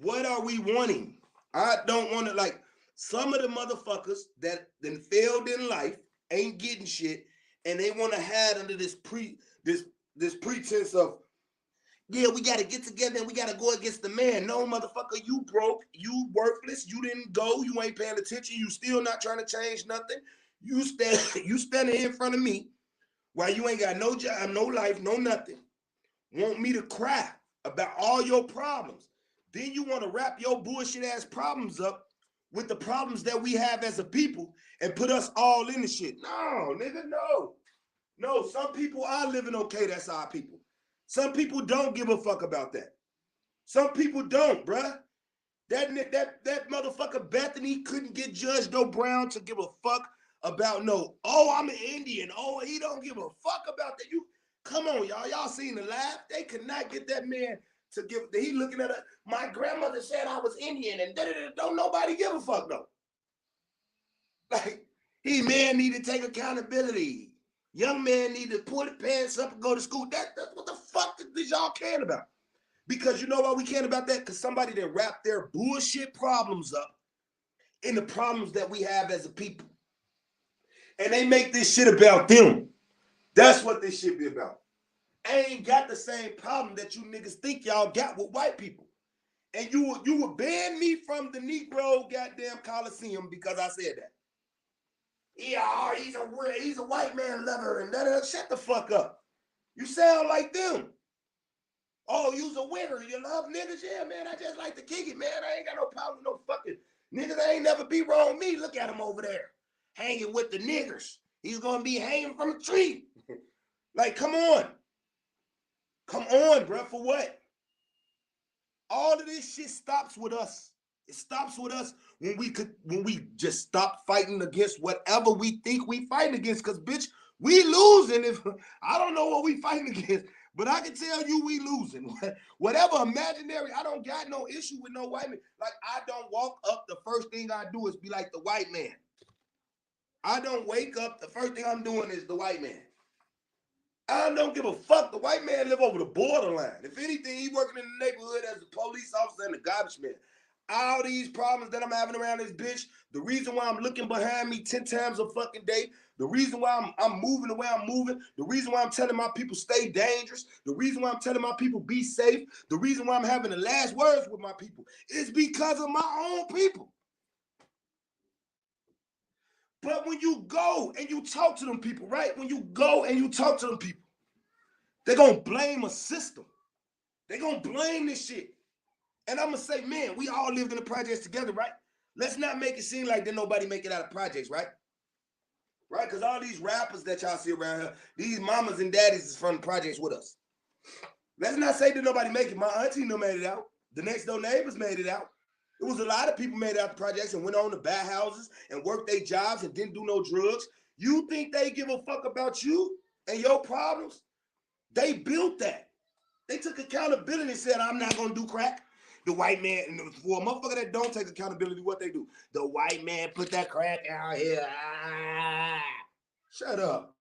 What are we wanting? I don't want to, like, some of the motherfuckers that then failed in life ain't getting shit, and they want to hide under this pretense of, yeah, we got to get together and we got to go against the man. No, motherfucker, you broke, you worthless, you didn't go, you ain't paying attention, you still not trying to change nothing. You standing here in front of me while you ain't got no job, no life, no nothing. Want me to cry about all your problems. Then you want to wrap your bullshit ass problems up with the problems that we have as a people and put us all in the shit. No, nigga, no. No, some people are living okay, that's our people. Some people don't give a fuck about that. Some people don't, bruh. That motherfucker Bethany couldn't get Judge Joe Brown to give a fuck about oh, I'm an Indian. Oh, he don't give a fuck about that. You come on, y'all. Y'all seen the laugh? They could not get that man to give. He looking at her. My grandmother said I was Indian, and don't nobody give a fuck though. Like, man need to take accountability. Young man need to pull the pants up and go to school. That's what the fuck did y'all care about? Because you know why we care about that? Because somebody that wrapped their bullshit problems up in the problems that we have as a people. And they make this shit about them. That's what this shit be about. I ain't got the same problem that you niggas think y'all got with white people. And you would ban me from the Negro goddamn Coliseum because I said that. Yeah, he's a white man lover and that. Shut the fuck up. You sound like them. Oh, you's a winner. You love niggas? Yeah, man, I just like to kick it, man. I ain't got no problem with no fucking niggas. I ain't never be wrong me. Look at him over there, hanging with the niggers. He's going to be hanging from a tree. Like, come on. Come on, bro. For what? All of this shit stops with us. It stops with us when we just stop fighting against whatever we think we fighting against. Because, bitch, we losing. If I don't know what we fighting against, but I can tell you we losing. Whatever imaginary, I don't got no issue with no white man. Like, I don't walk up, the first thing I do is be like the white man. I don't wake up, the first thing I'm doing is the white man. I don't give a fuck. The white man live over the borderline. If anything, he working in the neighborhood as a police officer and a garbage man. All these problems that I'm having around this bitch, the reason why I'm looking behind me 10 times a fucking day, the reason why I'm moving the way I'm moving, the reason why I'm telling my people stay dangerous, the reason why I'm telling my people be safe, the reason why I'm having the last words with my people is because of my own people. But when you go and you talk to them people, right? When you go and you talk to them people, they're going to blame a system. They're going to blame this shit. And I'm going to say, man, we all lived in the projects together, right? Let's not make it seem like didn't nobody make it out of projects, right? Right? Because all these rappers that y'all see around here, these mamas and daddies is from the projects with us. Let's not say that nobody make it. My auntie no made it out. The next door neighbors made it out. It was a lot of people made it out the projects and went on to buy houses and worked their jobs and didn't do no drugs. You think they give a fuck about you and your problems? They built that. They took accountability and said, I'm not going to do crack. The white man, for a motherfucker that don't take accountability, what they do? The white man put that crack out here. Shut up.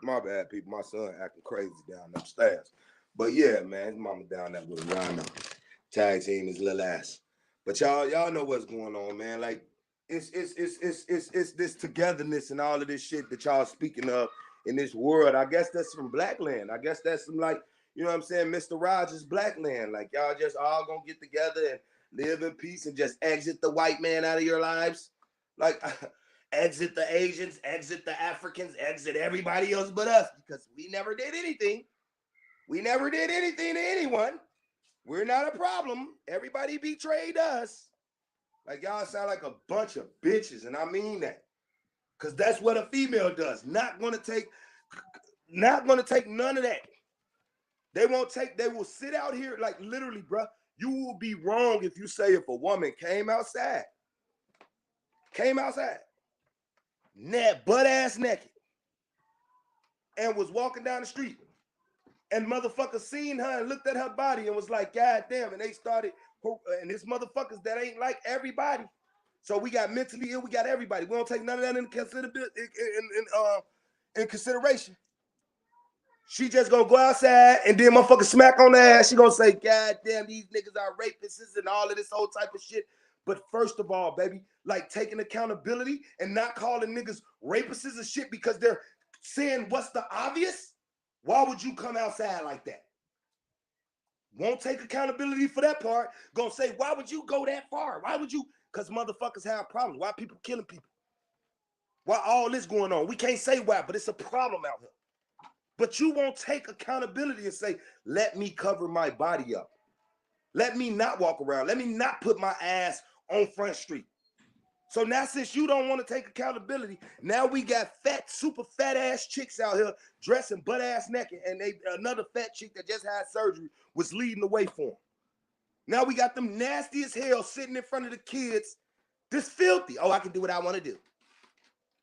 My bad, people. My son acting crazy down upstairs. But yeah, man, his mama down there with a rhino. Tag team his little ass. But y'all know what's going on, man. Like, it's this togetherness and all of this shit that y'all speaking of in this world. I guess that's from Blackland. I guess that's some, like, you know what I'm saying, Mr. Rogers Blackland. Like, y'all just all gonna get together and live in peace and just exit the white man out of your lives. Like, exit the Asians, exit the Africans, exit everybody else but us, because we never did anything. We never did anything to anyone. We're not a problem. Everybody betrayed us. Like, y'all sound like a bunch of bitches, and I mean that. Because that's what a female does. Not gonna take none of that. They will sit out here, like, literally, bro. You will be wrong if you say if a woman came outside, butt ass naked, and was walking down the street, and motherfuckers seen her and looked at her body and was like, God damn, and they started, and this motherfuckers that ain't like everybody. So we got mentally ill, we got everybody. We don't take none of that in consideration. She just gonna go outside and then motherfucker smack on the ass. She gonna say, God damn, these niggas are rapists and all of this whole type of shit. But first of all, baby, like taking accountability and not calling niggas rapists and shit because they're saying what's the obvious. Why would you come outside like that? Won't take accountability for that part. Gonna say, why would you go that far? Why would you? Because motherfuckers have problems. Why people killing people? Why all this going on? We can't say why, but it's a problem out here. But you won't take accountability and say, let me cover my body up. Let me not walk around. Let me not put my ass on Front Street. So now since you don't want to take accountability, now we got fat, super fat ass chicks out here dressing butt ass naked, and another fat chick that just had surgery was leading the way for them. Now we got them nasty as hell sitting in front of the kids, this filthy. Oh, I can do what I want to do.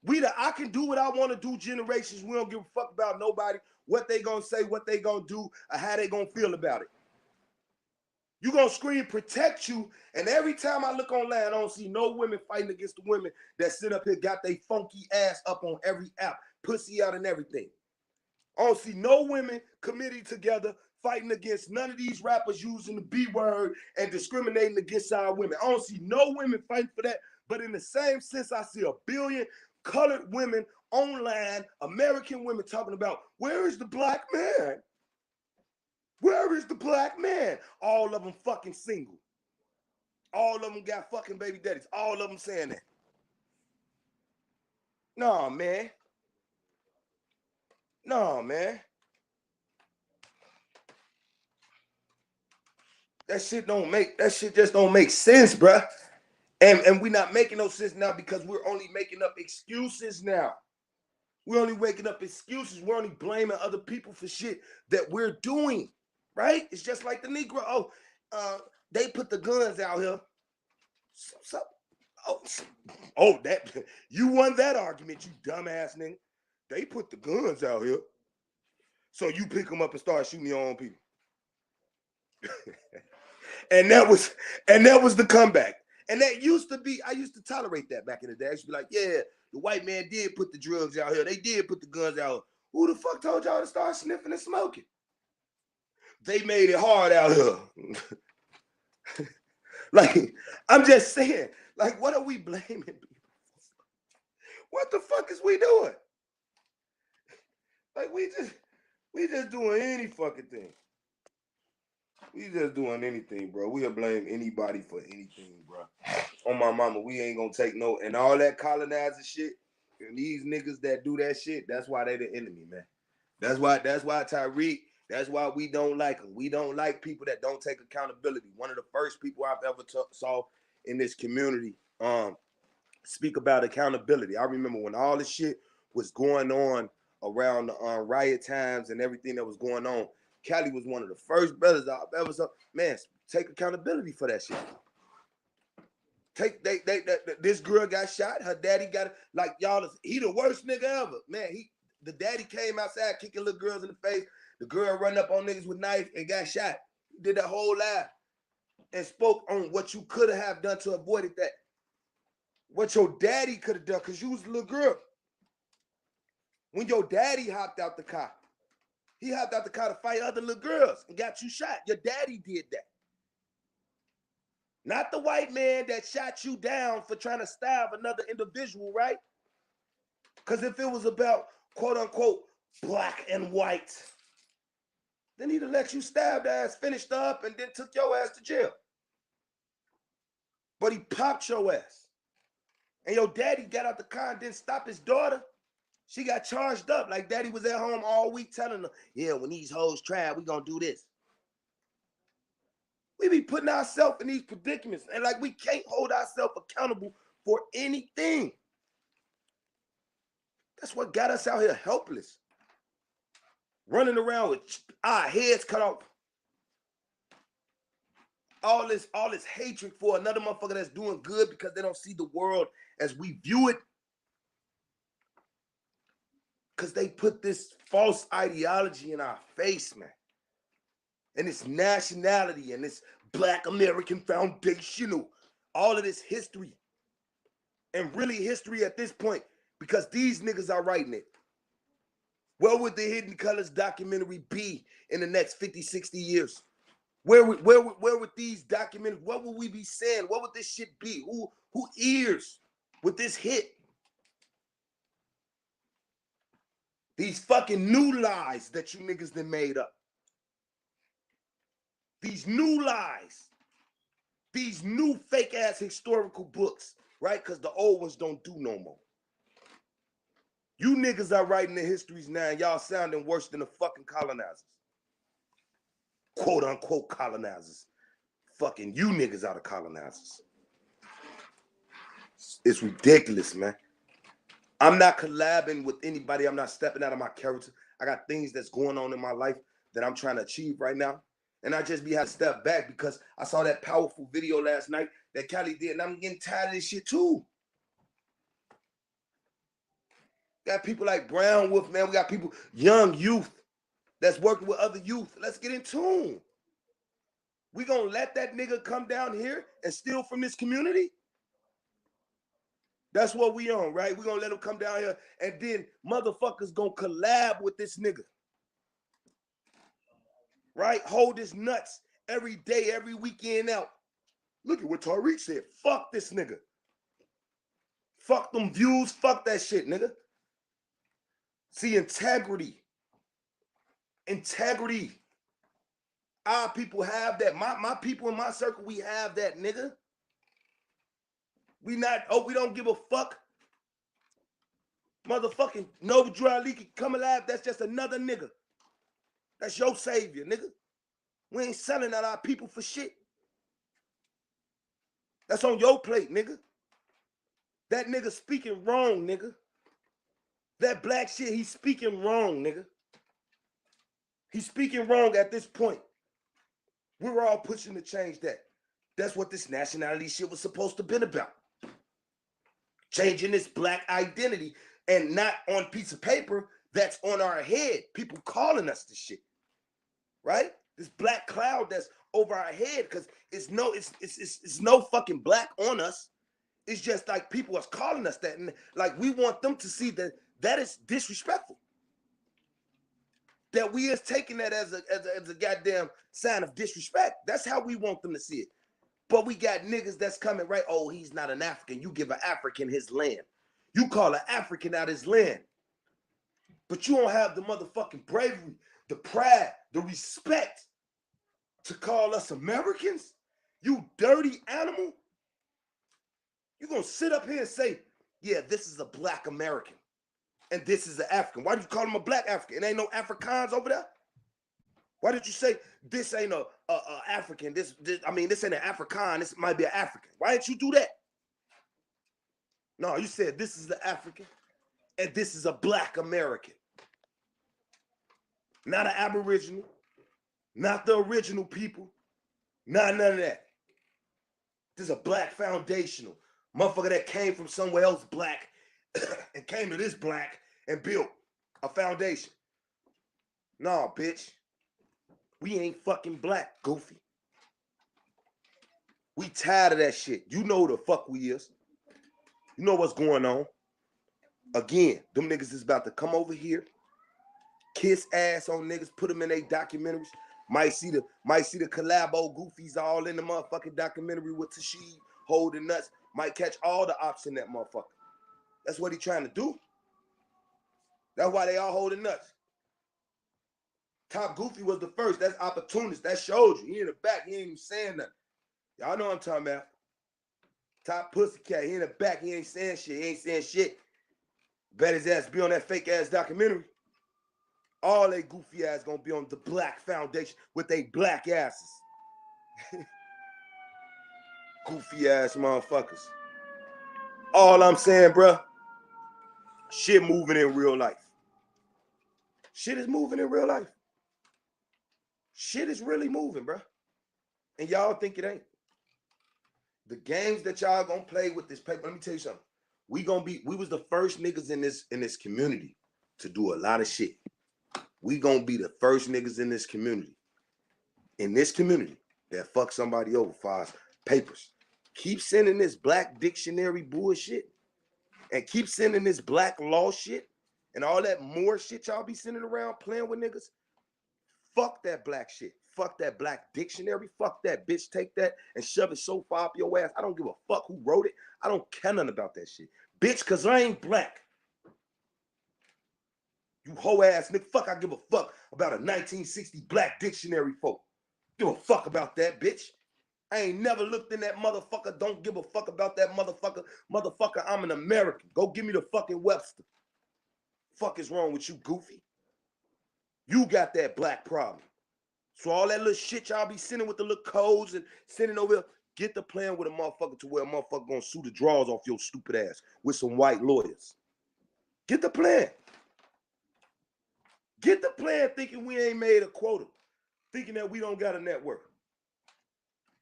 We the I can do what I want to do generations. We don't give a fuck about nobody, what they gonna say, what they gonna do, or how they gonna feel about it. You gonna scream protect you, and every time I look online, I don't see no women fighting against the women that sit up here, got they funky ass up on every app, pussy out and everything. I don't see no women committed together fighting against none of these rappers using the B word and discriminating against our women. I don't see no women fighting for that, but in the same sense, I see a billion colored women online, American women talking about, where is the black man? Where is the black man? All of them fucking single. All of them got fucking baby daddies. All of them saying that. No, man. No, man. That shit just don't make sense, bruh. And we're not making no sense now because we're only making up excuses now. We're only waking up excuses. We're only blaming other people for shit that we're doing, right? It's just like the Negro. They put the guns out here. That you won that argument, you dumbass nigga. They put the guns out here, so you pick them up and start shooting your own people. and that was the comeback. And that used to be, I used to tolerate that back in the day. I used to be like, yeah, the white man did put the drugs out here. They did put the guns out here. Who the fuck told y'all to start sniffing and smoking? They made it hard out here. Like, I'm just saying, like, what are we blaming people? What the fuck is we doing? Like, we just doing any fucking thing. We just doing anything, bro. We'll blame anybody for anything, bro. On my mama, we ain't gonna take no, and all that colonizer shit, and these niggas that do that shit, that's why they the enemy, man. That's why Tyreek, that's why we don't like them. We don't like people that don't take accountability. One of the first people I've ever saw in this community speak about accountability. I remember when all this shit was going on around the riot times and everything that was going on, Cali was one of the first brothers I've ever saw. Man, take accountability for that shit. This girl got shot. Her daddy got it. Like, y'all, he the worst nigga ever. Man, the daddy came outside kicking little girls in the face. The girl run up on niggas with knife and got shot. He did that whole live and spoke on what you could have done to avoid that. What your daddy could have done, because you was a little girl. When your daddy hopped out the car, he hopped out the car to fight other little girls and got you shot. Your daddy did that. Not the white man that shot you down for trying to stab another individual, right? Because if it was about, quote unquote, black and white, then he'd have let you stab the ass, finished up, and then took your ass to jail. But he popped your ass. And your daddy got out the car and didn't stop his daughter. She got charged up like daddy was at home all week telling her, yeah, when these hoes try, we gonna do this. We be putting ourselves in these predicaments, and like we can't hold ourselves accountable for anything. That's what got us out here helpless. Running around with our heads cut off. all this hatred for another motherfucker that's doing good because they don't see the world as we view it. Because they put this false ideology in our face, man. And this nationality and this Black American foundational, all of this history. And really history at this point, because these niggas are writing it. Where would the Hidden Colors documentary be in the next 50, 60 years? Where would these documentaries, what would we be saying? What would this shit be? Who ears would this hit? These fucking new lies that you niggas done made up. These new lies. These new fake ass historical books, right? Because the old ones don't do no more. You niggas are writing the histories now, and y'all sounding worse than the fucking colonizers. Quote unquote colonizers. Fucking you niggas are the colonizers. It's ridiculous, man. I'm not collabing with anybody. I'm not stepping out of my character. I got things that's going on in my life that I'm trying to achieve right now. And I just have to step back because I saw that powerful video last night that Cali did, and I'm getting tired of this shit too. Got people like Brown Wolf, man. We got people, young youth, that's working with other youth. Let's get in tune. We gonna let that nigga come down here and steal from this community? That's what we on, right? We gonna let him come down here and then motherfuckers gonna collab with this nigga. Right? Hold his nuts every day, every weekend out. Look at what Tariq said. Fuck this nigga. Fuck them views. Fuck that shit, nigga. See, integrity. Integrity. Our people have that. My people in my circle, we have that, nigga. We don't give a fuck. Motherfucking Nova Dry can come alive. That's just another nigga. That's your savior, nigga. We ain't selling out our people for shit. That's on your plate, nigga. That nigga speaking wrong, nigga. That black shit, he's speaking wrong, nigga. He's speaking wrong at this point. We're all pushing to change that. That's what this nationality shit was supposed to be about. Changing this black identity, and not on piece of paper, that's on our head. People calling us this shit. Right? This black cloud that's over our head, because it's no fucking black on us. It's just like people are calling us that, and like we want them to see that is disrespectful. That we is taking that as a goddamn sign of disrespect. That's how we want them to see it. But we got niggas that's coming, right? Oh, he's not an African. You give an African his land. You call an African out his land. But you don't have the motherfucking bravery, the pride, the respect to call us Americans? You dirty animal? You gonna sit up here and say, yeah, this is a black American and this is an African. Why did you call him a black African? It ain't no Afrikaans over there? Why did you say this ain't a African? This ain't an Afrikaan. This might be an African. Why didn't you do that? No, you said this is the African and this is a black American. Not an Aboriginal, not the original people, not none of that. This is a black foundational. Motherfucker that came from somewhere else black and came to this black and built a foundation. Nah, bitch. We ain't fucking black, goofy. We tired of that shit. You know who the fuck we is. You know what's going on. Again, them niggas is about to come over here, kiss ass on niggas, put them in their documentaries. Might see the collabo goofies all in the motherfucking documentary with Tashid holding nuts. Might catch all the ops in that motherfucker. That's what he trying to do. That's why they all holding nuts. Top Goofy was the first. That's opportunist. That showed you. He in the back. He ain't even saying nothing. Y'all know what I'm talking about. Top Pussycat. He in the back. He ain't saying shit. He ain't saying shit. Bet his ass be on that fake ass documentary. All they goofy ass gonna be on the black foundation with they black asses. Goofy ass motherfuckers. All I'm saying, bruh, shit moving in real life. Shit is moving in real life. Shit is really moving, bruh. And y'all think it ain't. The games that y'all gonna play with this paper, let me tell you something. We was the first niggas in this community to do a lot of shit. We gonna be the first niggas in this community that fuck somebody over for papers. Keep sending this black dictionary bullshit and keep sending this black law shit and all that more shit y'all be sending around playing with niggas. Fuck that black shit. Fuck that black dictionary. Fuck that, bitch. Take that and shove it so far up your ass. I don't give a fuck who wrote it. I don't care nothing about that shit. Bitch, cause I ain't black. You hoe ass nigga. Fuck, I give a fuck about a 1960 black dictionary, folk. Give a fuck about that, bitch. I ain't never looked in that motherfucker. Don't give a fuck about that motherfucker. Motherfucker, I'm an American. Go give me the fucking Webster. Fuck is wrong with you, goofy? You got that black problem. So all that little shit y'all be sending with the little codes and sending over here, get the plan with a motherfucker to where a motherfucker gonna sue the drawers off your stupid ass with some white lawyers. Get the plan. Get the plan thinking we ain't made a quota. Thinking that we don't got a network.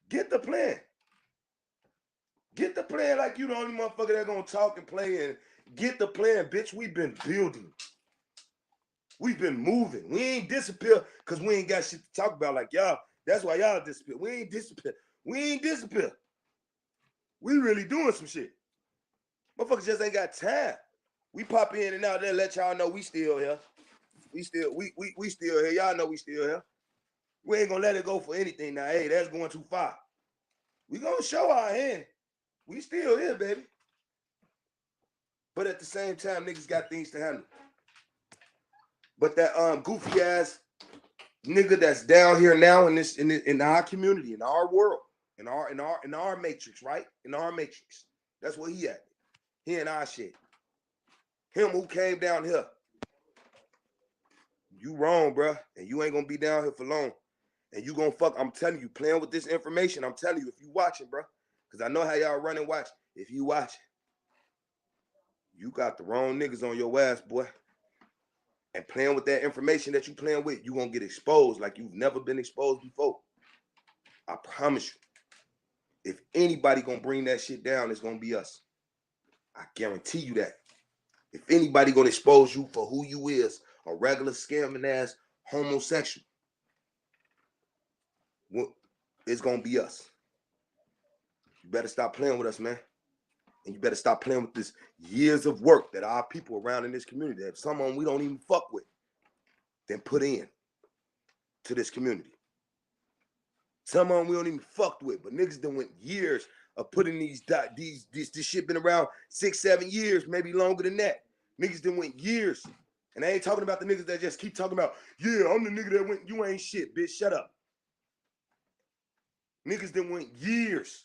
Get the plan. Get the plan like you the only motherfucker that gonna talk and play and get the plan, bitch. We've been building. We've been moving. We ain't disappear because we ain't got shit to talk about like y'all. That's why y'all disappear. We ain't disappear. We ain't disappear. We really doing some shit. Motherfuckers just ain't got time. We pop in and out there, let y'all know we still here. We still here. Y'all know we still here. We ain't gonna let it go for anything now. Hey, that's going too far. We gonna show our hand. We still here, baby. But at the same time, niggas got things to handle. But that goofy ass nigga that's down here now in our community, in our world, in our matrix, right? In our matrix. That's where he at. He in our shit. Him who came down here. You wrong, bruh. And you ain't gonna be down here for long. And you gonna fuck. I'm telling you, playing with this information. I'm telling you, if you watching, bruh. Because I know how y'all run and watch. If you watching, you got the wrong niggas on your ass, boy. And playing with that information that you playing with, you gonna get exposed like you've never been exposed before. I promise you. If anybody gonna bring that shit down, it's gonna be us. I guarantee you that. If anybody gonna expose you for who you is, a regular scamming ass homosexual, it's gonna be us. You better stop playing with us, man. And you better stop playing with this years of work that our people around in this community, that some of them we don't even fuck with, then put in to this community. Some of them we don't even fuck with, but niggas done went years of putting this shit been around 6-7 years, maybe longer than that. Niggas done went years. And I ain't talking about the niggas that just keep talking about, yeah, I'm the nigga that went, you ain't shit, bitch, shut up. Niggas done went years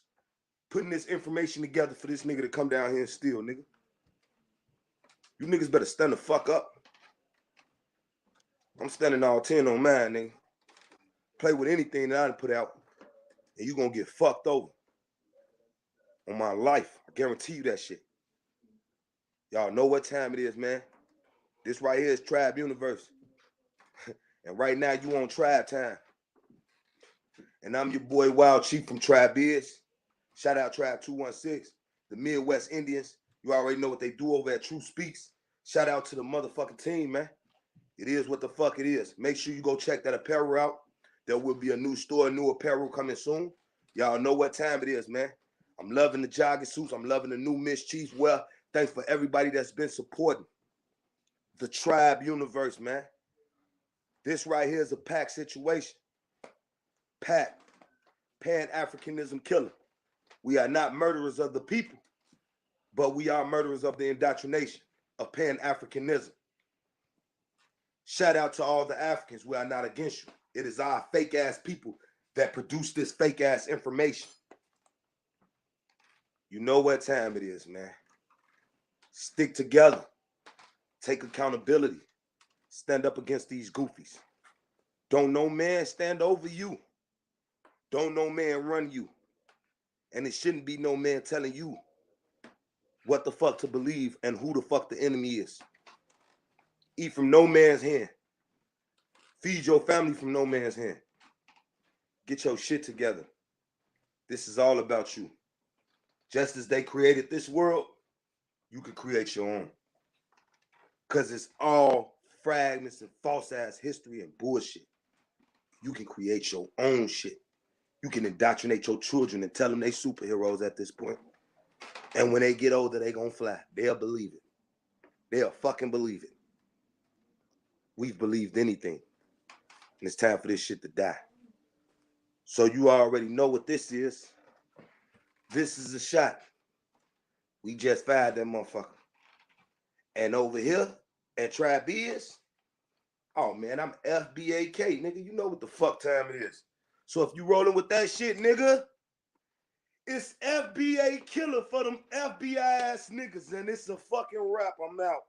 putting this information together for this nigga to come down here and steal, nigga. You niggas better stand the fuck up. I'm standing all 10 on mine, nigga. Play with anything that I done put out, and you gonna get fucked over. On my life. I guarantee you that shit. Y'all know what time it is, man. This right here is Tribe Universe. And right now you on Tribe time. And I'm your boy Wild Chief from Tribe Biz. Shout out Tribe 216, the Midwest Indians. You already know what they do over at True Speaks. Shout out to the motherfucking team, man. It is what the fuck it is. Make sure you go check that apparel out. There will be a new store, new apparel coming soon. Y'all know what time it is, man. I'm loving the jogging suits. I'm loving the new Miss Chiefs. Well, thanks for everybody that's been supporting the Tribe Universe, man. This right here is a pack situation. Pack. Pan-Africanism killer. We are not murderers of the people, but we are murderers of the indoctrination of Pan-Africanism. Shout out to all the Africans. We are not against you. It is our fake-ass people that produce this fake-ass information. You know what time it is, man. Stick together. Take accountability. Stand up against these goofies. Don't no man stand over you. Don't no man run you. And it shouldn't be no man telling you what the fuck to believe and who the fuck the enemy is. Eat from no man's hand. Feed your family from no man's hand. Get your shit together. This is all about you. Just as they created this world, you can create your own. Because it's all fragments and false-ass history and bullshit. You can create your own shit. You can indoctrinate your children and tell them they superheroes at this point. And when they get older, they gonna fly. They'll believe it. They'll fucking believe it. We've believed anything. And it's time for this shit to die. So you already know what this is. This is a shot. We just fired that motherfucker. And over here at Tribiz, oh man, I'm FBAK, nigga. You know what the fuck time it is. So if you rolling with that shit, nigga, it's FBA killer for them FBI ass niggas. And it's a fucking rap. I'm out.